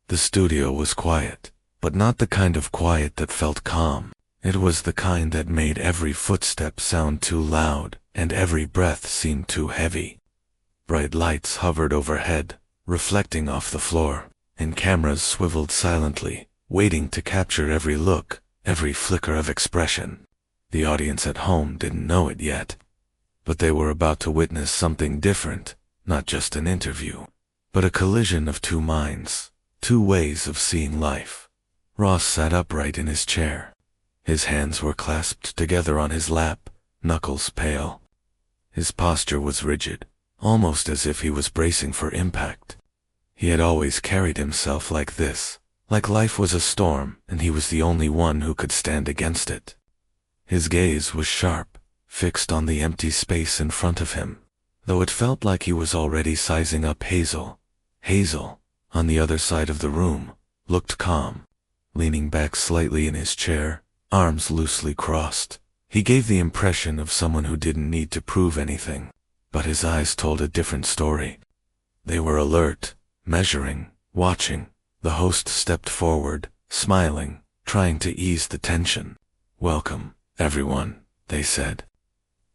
The studio was quiet, but not the kind of quiet that felt calm. It was the kind that made every footstep sound too loud and every breath seem too heavy. Bright lights hovered overhead, reflecting off the floor, and cameras swiveled silently, waiting to capture every look, every flicker of expression. The audience at home didn't know it yet, but they were about to witness something different, not just an interview, but a collision of two minds, two ways of seeing life. Ross sat upright in his chair. His hands were clasped together on his lap, knuckles pale. His posture was rigid, almost as if he was bracing for impact. He had always carried himself like this, like life was a storm and he was the only one who could stand against it. His gaze was sharp, fixed on the empty space in front of him, though it felt like he was already sizing up Hazel. Hazel, on the other side of the room, looked calm, leaning back slightly in his chair, arms loosely crossed. He gave the impression of someone who didn't need to prove anything, but his eyes told a different story. They were alert, measuring, watching. The host stepped forward, smiling, trying to ease the tension. "Welcome, everyone," they said.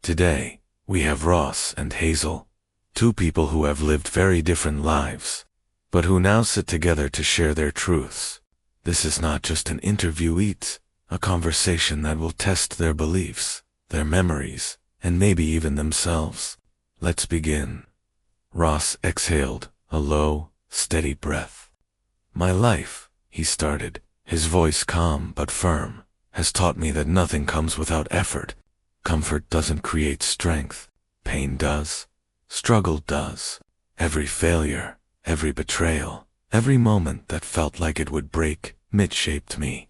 "Today, we have Ross and Hazel, two people who have lived very different lives, but who now sit together to share their truths. This is not just an interview, it's a conversation that will test their beliefs, their memories, and maybe even themselves. Let's begin." Ross exhaled, a low, steady breath. "My life," he started, his voice calm but firm, "has taught me that nothing comes without effort. Comfort doesn't create strength. Pain does. Struggle does. Every failure, every betrayal, every moment that felt like it would break, mid-shaped me.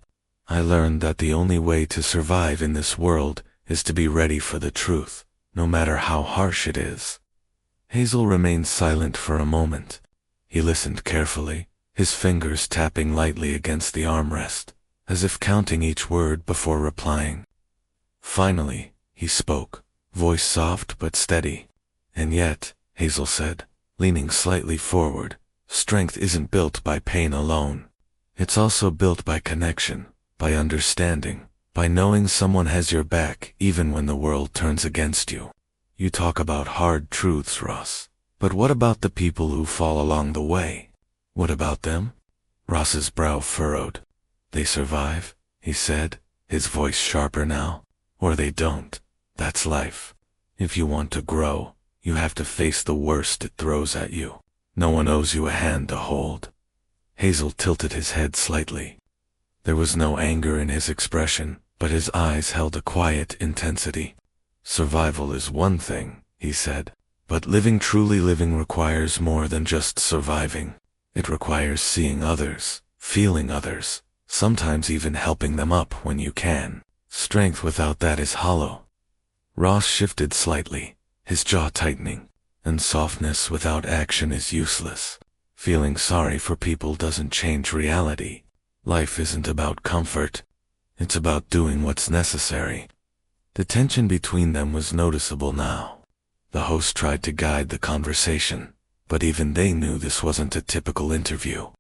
I learned that the only way to survive in this world is to be ready for the truth, no matter how harsh it is." Hazel remained silent for a moment. He listened carefully, his fingers tapping lightly against the armrest, as if counting each word before replying. Finally, he spoke, voice soft but steady. "And yet," Hazel said, leaning slightly forward, "strength isn't built by pain alone. It's also built by connection, by understanding, by knowing someone has your back even when the world turns against you. You talk about hard truths, Ross, but what about the people who fall along the way? What about them?" Ross's brow furrowed. "They survive," he said, his voice sharper now. "Or they don't. That's life. If you want to grow, you have to face the worst it throws at you. No one owes you a hand to hold." Hazel tilted his head slightly. There was no anger in his expression, but his eyes held a quiet intensity. "Survival is one thing," he said, "but truly living requires more than just surviving. It requires seeing others, feeling others, sometimes even helping them up when you can. Strength without that is hollow." Ross shifted slightly, his jaw tightening, "And softness without action is useless. Feeling sorry for people doesn't change reality. Life isn't about comfort. It's about doing what's necessary." The tension between them was noticeable now. The host tried to guide the conversation, but even they knew this wasn't a typical interview.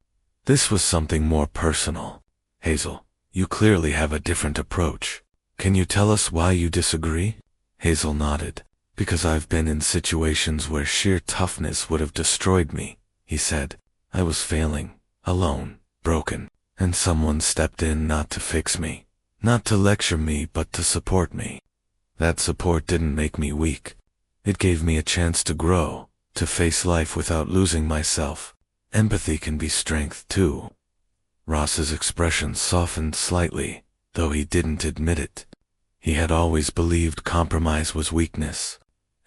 This was something more personal. "Hazel, you clearly have a different approach. Can you tell us why you disagree?" Hazel nodded. "Because I've been in situations where sheer toughness would have destroyed me," he said. "I was failing, alone, broken, and someone stepped in not to fix me, not to lecture me but to support me. That support didn't make me weak. It gave me a chance to grow, to face life without losing myself. Empathy can be strength too." Ross's expression softened slightly, though he didn't admit it. He had always believed compromise was weakness,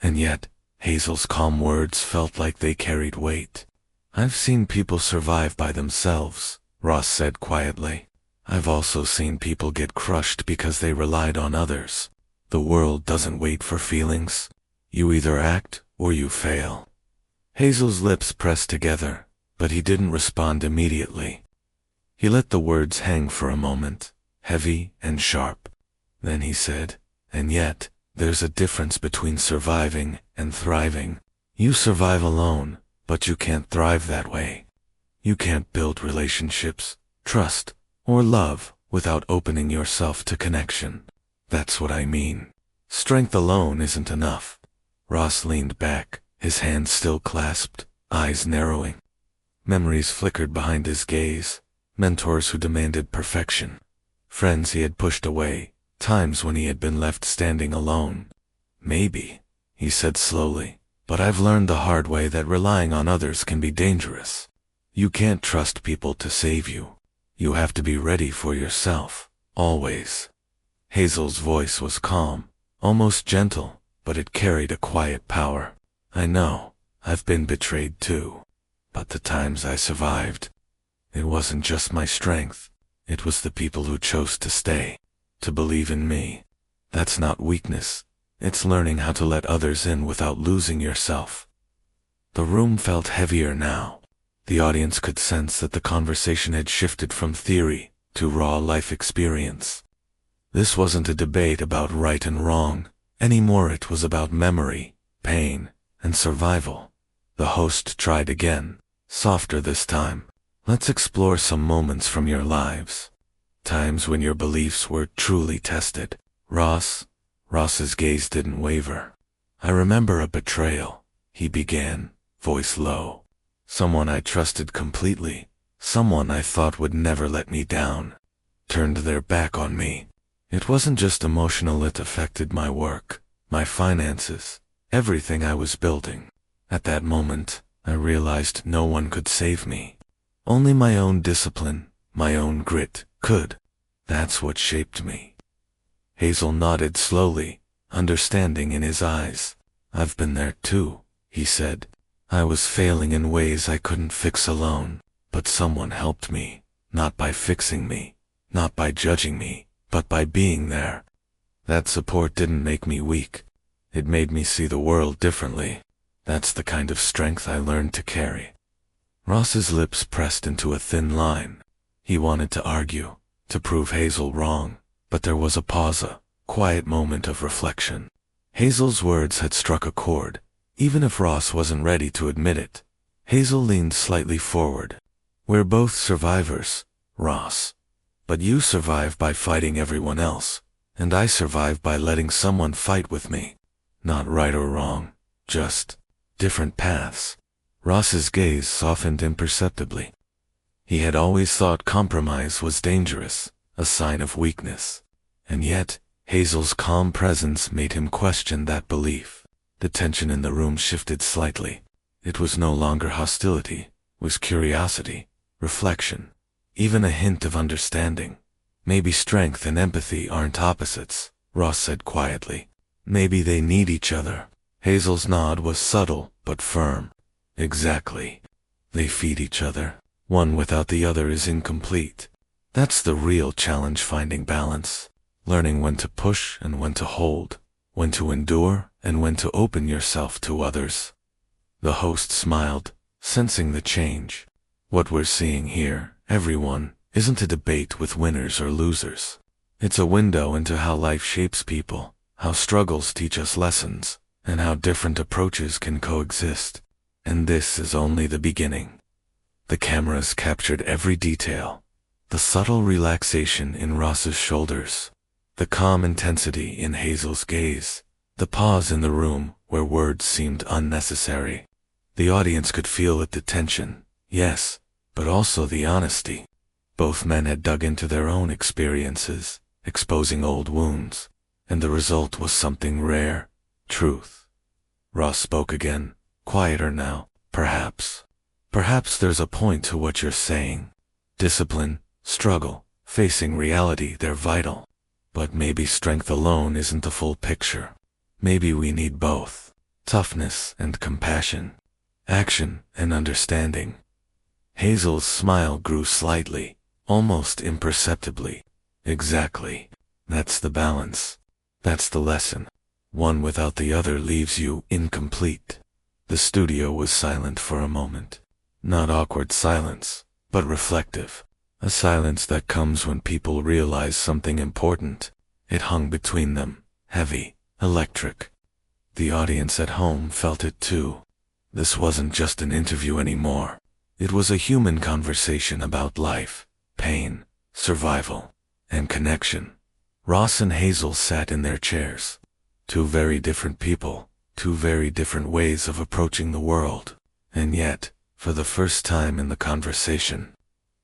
and yet Hazel's calm words felt like they carried weight. "I've seen people survive by themselves," Ross said quietly. "I've also seen people get crushed because they relied on others. The world doesn't wait for feelings. You either act or you fail." Hazel's lips pressed together, but he didn't respond immediately. He let the words hang for a moment, heavy and sharp. Then he said, "And yet, there's a difference between surviving and thriving. You survive alone, but you can't thrive that way. You can't build relationships, trust, or love without opening yourself to connection. That's what I mean. Strength alone isn't enough. Ross leaned back, his hands still clasped, eyes narrowing. Memories flickered behind his gaze, mentors who demanded perfection, friends he had pushed away, times when he had been left standing alone. Maybe, he said slowly, but I've learned the hard way that relying on others can be dangerous. You can't trust people to save you. You have to be ready for yourself, always. Hazel's voice was calm, almost gentle, but it carried a quiet power. I know, I've been betrayed too. But the times I survived, it wasn't just my strength. It was the people who chose to stay, to believe in me. That's not weakness. It's learning how to let others in without losing yourself. The room felt heavier now. The audience could sense that the conversation had shifted from theory to raw life experience. This wasn't a debate about right and wrong. Anymore it was about memory, pain, and survival. The host tried again, softer this time. Let's explore some moments from your lives. Times when your beliefs were truly tested. Ross's gaze didn't waver. I remember a betrayal, he began, voice low. Someone I trusted completely, someone I thought would never let me down, turned their back on me. It wasn't just emotional, it affected my work, my finances, everything I was building. At that moment, I realized no one could save me. Only my own discipline, my own grit, could. That's what shaped me. Hazel nodded slowly, understanding in his eyes. I've been there too, he said. I was failing in ways I couldn't fix alone, but someone helped me, not by fixing me, not by judging me, but by being there. That support didn't make me weak. It made me see the world differently. That's the kind of strength I learned to carry. Ross's lips pressed into a thin line. He wanted to argue, to prove Hazel wrong, but there was a pause, a quiet moment of reflection. Hazel's words had struck a chord, even if Ross wasn't ready to admit it. Hazel leaned slightly forward. We're both survivors, Ross. But you survive by fighting everyone else, and I survive by letting someone fight with me. Not right or wrong, just different paths. Ross's gaze softened imperceptibly. He had always thought compromise was dangerous, a sign of weakness. And yet, Hazel's calm presence made him question that belief. The tension in the room shifted slightly. It was no longer hostility, it was curiosity, reflection, even a hint of understanding. Maybe strength and empathy aren't opposites, Ross said quietly. Maybe they need each other. Hazel's nod was subtle but firm. Exactly. They feed each other. One without the other is incomplete. That's the real challenge, finding balance. Learning when to push and when to hold, when to endure and when to open yourself to others. The host smiled, sensing the change. What we're seeing here, everyone, isn't a debate with winners or losers. It's a window into how life shapes people, how struggles teach us lessons, and how different approaches can coexist. And this is only the beginning. The cameras captured every detail. The subtle relaxation in Ross's shoulders, the calm intensity in Hazel's gaze, the pause in the room where words seemed unnecessary. The audience could feel it, the tension, yes, but also the honesty. Both men had dug into their own experiences, exposing old wounds, and the result was something rare, truth. Ross spoke again, quieter now, perhaps. Perhaps there's a point to what you're saying. Discipline, struggle, facing reality, they're vital. But maybe strength alone isn't the full picture. Maybe we need both. Toughness and compassion. Action and understanding. Hazel's smile grew slightly, almost imperceptibly. Exactly. That's the balance. That's the lesson. One without the other leaves you incomplete. The studio was silent for a moment. Not awkward silence, but reflective. A silence that comes when people realize something important. It hung between them, heavy, electric. The audience at home felt it too. This wasn't just an interview anymore. It was a human conversation about life, pain, survival, and connection. Ross and Hazel sat in their chairs. Two very different people, two very different ways of approaching the world. And yet, for the first time in the conversation,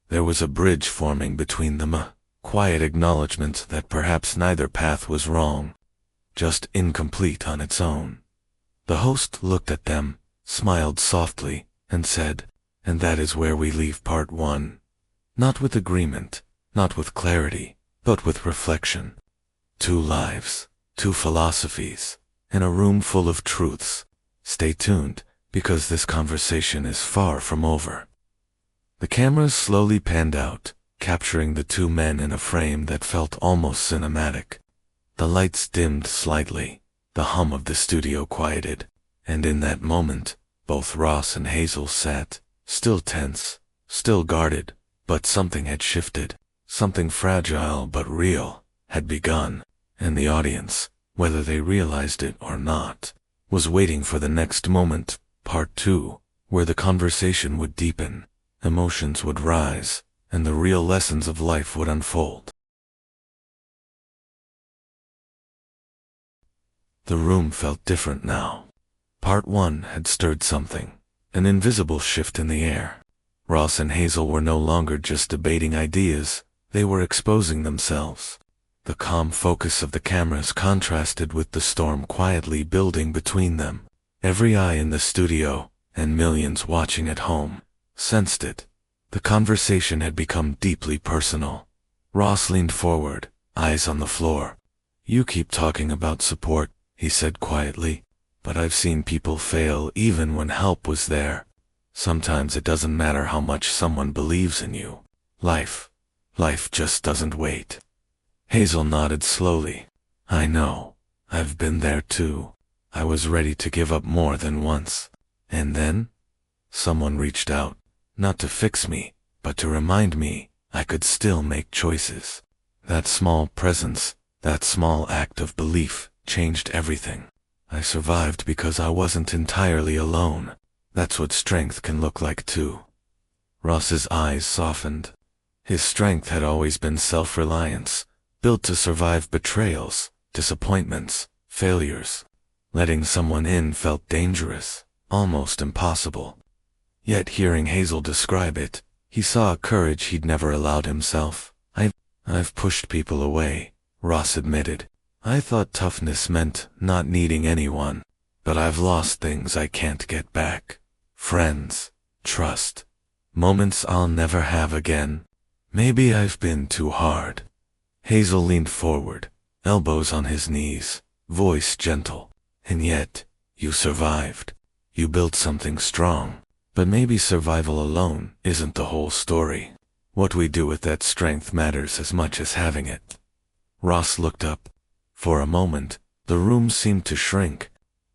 there was a bridge forming between them, a quiet acknowledgement that perhaps neither path was wrong, just incomplete on its own. The host looked at them, smiled softly, and said, "And that is where we leave part one. Not with agreement, not with clarity, but with reflection. Two lives, two philosophies, in a room full of truths. Stay tuned, because this conversation is far from over." The cameras slowly panned out, capturing the two men in a frame that felt almost cinematic. The lights dimmed slightly, the hum of the studio quieted, and in that moment, both Ross and Hazel sat, still tense, still guarded, but something had shifted. Something fragile but real had begun, and the audience, whether they realized it or not, was waiting for the next moment, part two, where the conversation would deepen, emotions would rise, and the real lessons of life would unfold. The room felt different now. Part one had stirred something, an invisible shift in the air. Ross and Hazel were no longer just debating ideas, they were exposing themselves. The calm focus of the cameras contrasted with the storm quietly building between them. Every eye in the studio, and millions watching at home, sensed it. The conversation had become deeply personal. Ross leaned forward, eyes on the floor. "You keep talking about support," he said quietly, "but I've seen people fail even when help was there. Sometimes it doesn't matter how much someone believes in you. Life just doesn't wait." Hazel nodded slowly. "I know. I've been there too. I was ready to give up more than once. And then? Someone reached out, not to fix me, but to remind me I could still make choices. That small presence, that small act of belief, changed everything. I survived because I wasn't entirely alone. That's what strength can look like too." Ross's eyes softened. His strength had always been self-reliance, built to survive betrayals, disappointments, failures. Letting someone in felt dangerous, almost impossible. Yet hearing Hazel describe it, he saw a courage he'd never allowed himself. I've pushed people away," Ross admitted. "I thought toughness meant not needing anyone, but I've lost things I can't get back. Friends, trust, moments I'll never have again. Maybe I've been too hard." Hazel leaned forward, elbows on his knees, voice gentle. "And yet, you survived. You built something strong. But maybe survival alone isn't the whole story. What we do with that strength matters as much as having it." Ross looked up. For a moment, the room seemed to shrink.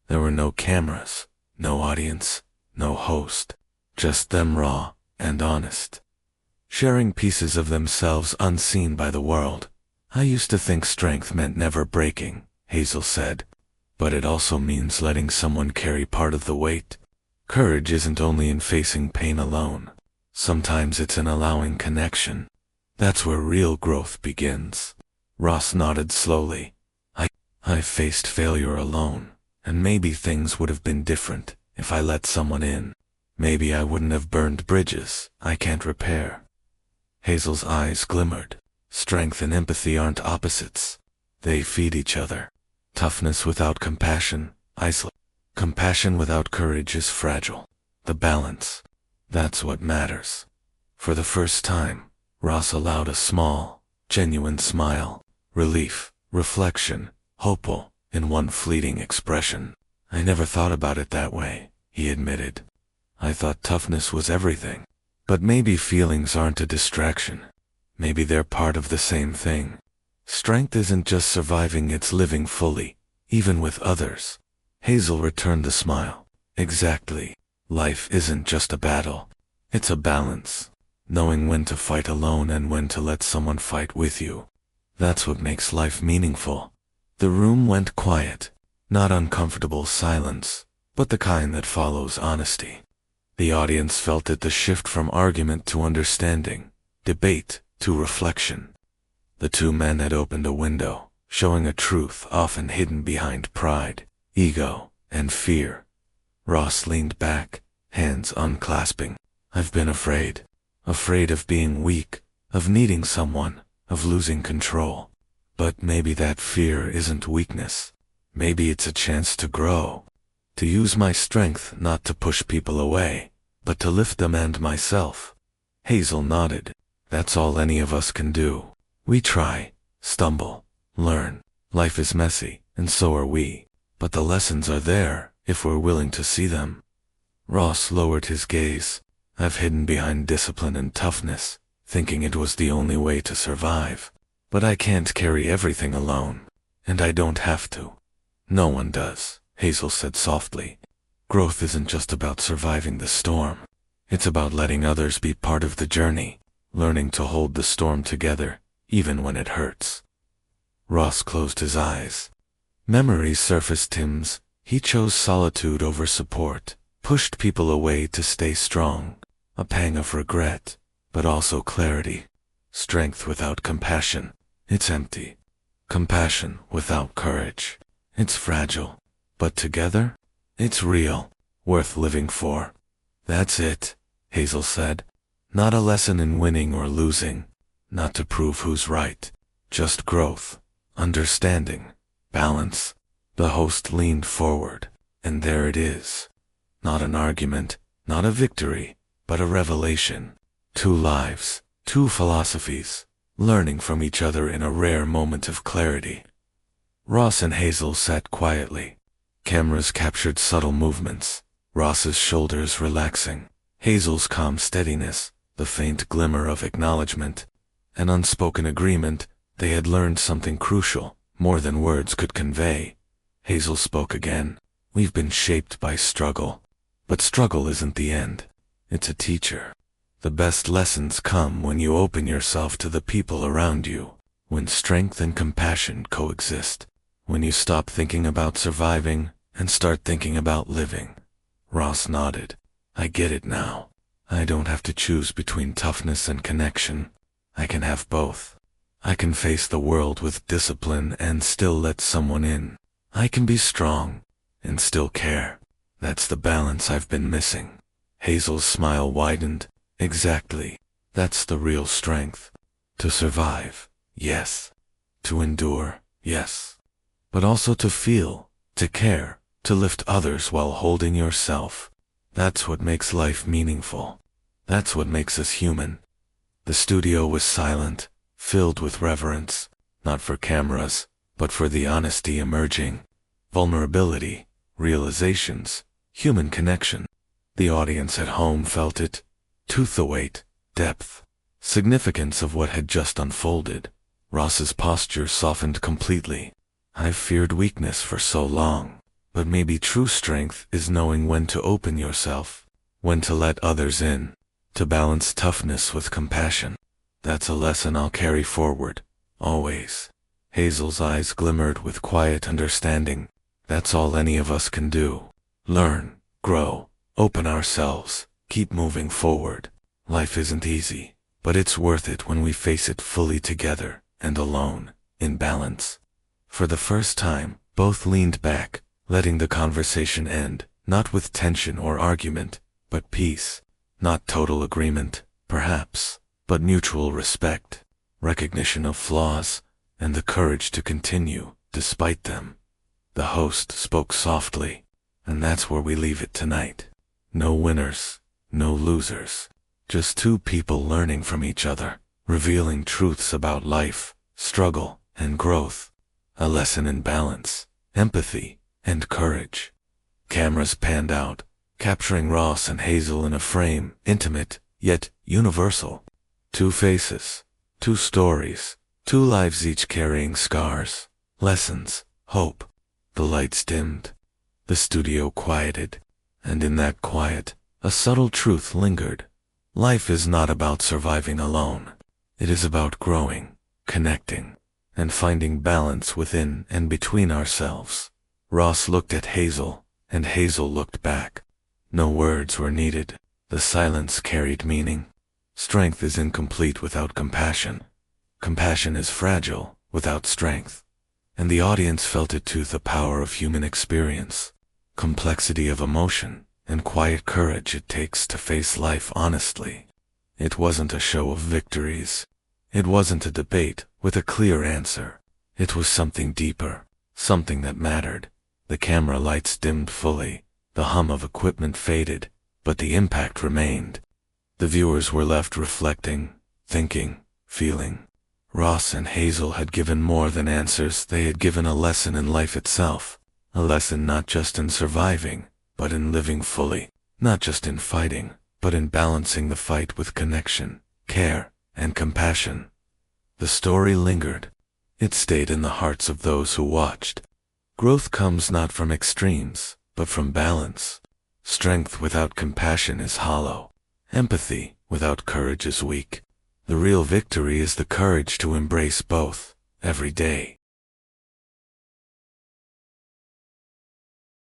There were no cameras, no audience, no host. Just them, raw and honest, sharing pieces of themselves unseen by the world. "I used to think strength meant never breaking," Hazel said. "But it also means letting someone carry part of the weight. Courage isn't only in facing pain alone. Sometimes it's in allowing connection. That's where real growth begins." Ross nodded slowly. I faced failure alone, and maybe things would have been different if I let someone in. Maybe I wouldn't have burned bridges I can't repair." Hazel's eyes glimmered. Strength and empathy aren't opposites. They feed each other. Toughness without compassion, isolates. Compassion without courage is fragile. The balance, that's what matters. For the first time, Ross allowed a small, genuine smile, relief, reflection, hopeful, in one fleeting expression. "I never thought about it that way," he admitted. "I thought toughness was everything. But maybe feelings aren't a distraction. Maybe they're part of the same thing. Strength isn't just surviving, it's living fully, even with others." Hazel returned the smile. "Exactly. Life isn't just a battle. It's a balance. Knowing when to fight alone and when to let someone fight with you. That's what makes life meaningful." The room went quiet. Not uncomfortable silence, but the kind that follows honesty. The audience felt it, the shift from argument to understanding, debate to reflection. The two men had opened a window, showing a truth often hidden behind pride, ego, and fear. Ross leaned back, hands unclasping. I've been afraid. Afraid of being weak, of needing someone, of losing control. But maybe that fear isn't weakness. Maybe it's a chance to grow. To use my strength not to push people away, but to lift them and myself. Hazel nodded. That's all any of us can do. We try, stumble, learn. Life is messy, and so are we. But the lessons are there, if we're willing to see them. Ross lowered his gaze. I've hidden behind discipline and toughness, thinking it was the only way to survive. But I can't carry everything alone. And I don't have to. No one does, Hazel said softly. Growth isn't just about surviving the storm. It's about letting others be part of the journey, learning to hold the storm together, even when it hurts. Ross closed his eyes. Memories surfaced. He chose solitude over support, pushed people away to stay strong. A pang of regret, but also clarity. Strength without compassion, it's empty. Compassion without courage, it's fragile. But together, it's real, worth living for. That's it, Hazel said. Not a lesson in winning or losing, not to prove who's right. Just growth, understanding, balance. The host leaned forward, and there it is. Not an argument, not a victory, but a revelation. Two lives, two philosophies, learning from each other in a rare moment of clarity. Ross and Hazel sat quietly. Cameras captured subtle movements, Ross's shoulders relaxing, Hazel's calm steadiness, the faint glimmer of acknowledgement. An unspoken agreement. They had learned something crucial, more than words could convey. Hazel spoke again. We've been shaped by struggle. But struggle isn't the end. It's a teacher. The best lessons come when you open yourself to the people around you, when strength and compassion coexist, when you stop thinking about surviving and start thinking about living. Ross nodded. I get it now. I don't have to choose between toughness and connection. I can have both. I can face the world with discipline and still let someone in. I can be strong and still care. That's the balance I've been missing. Hazel's smile widened. Exactly. That's the real strength. To survive, yes. To endure, yes. But also to feel, to care, to lift others while holding yourself. That's what makes life meaningful. That's what makes us human. The studio was silent, filled with reverence, not for cameras, but for the honesty emerging. Vulnerability, realizations, human connection. The audience at home felt it. Tooth the weight, depth, significance of what had just unfolded. Ross's posture softened completely. I've feared weakness for so long, but maybe true strength is knowing when to open yourself, when to let others in, to balance toughness with compassion. That's a lesson I'll carry forward, always. Hazel's eyes glimmered with quiet understanding. That's all any of us can do. Learn, grow, open ourselves. Keep moving forward. Life isn't easy, but it's worth it when we face it fully together and alone, in balance. For the first time, both leaned back, letting the conversation end, not with tension or argument, but peace. Not total agreement, perhaps, but mutual respect, recognition of flaws, and the courage to continue, despite them. The host spoke softly, and that's where we leave it tonight. No winners. No losers, just two people learning from each other, revealing truths about life, struggle, and growth. A lesson in balance, empathy, and courage. Cameras panned out, capturing Ross and Hazel in a frame, intimate, yet universal. Two faces, two stories, two lives each carrying scars, lessons, hope. The lights dimmed. The studio quieted, and in that quiet, a subtle truth lingered. Life is not about surviving alone. It is about growing, connecting, and finding balance within and between ourselves. Ross looked at Hazel, and Hazel looked back. No words were needed, The silence carried meaning. Strength is incomplete without compassion. Compassion is fragile without strength. And the audience felt it too, the power of human experience, complexity of emotion, and quiet courage it takes to face life honestly. It wasn't a show of victories. It wasn't a debate with a clear answer. It was something deeper, something that mattered. The camera lights dimmed fully, the hum of equipment faded, but the impact remained. The viewers were left reflecting, thinking, feeling. Ross and Hazel had given more than answers. They had given a lesson in life itself. A lesson not just in surviving, but in living fully. Not just in fighting, but in balancing the fight with connection, care, and compassion. The story lingered. It stayed in the hearts of those who watched. Growth comes not from extremes, but from balance. Strength without compassion is hollow. Empathy without courage is weak. The real victory is the courage to embrace both, every day.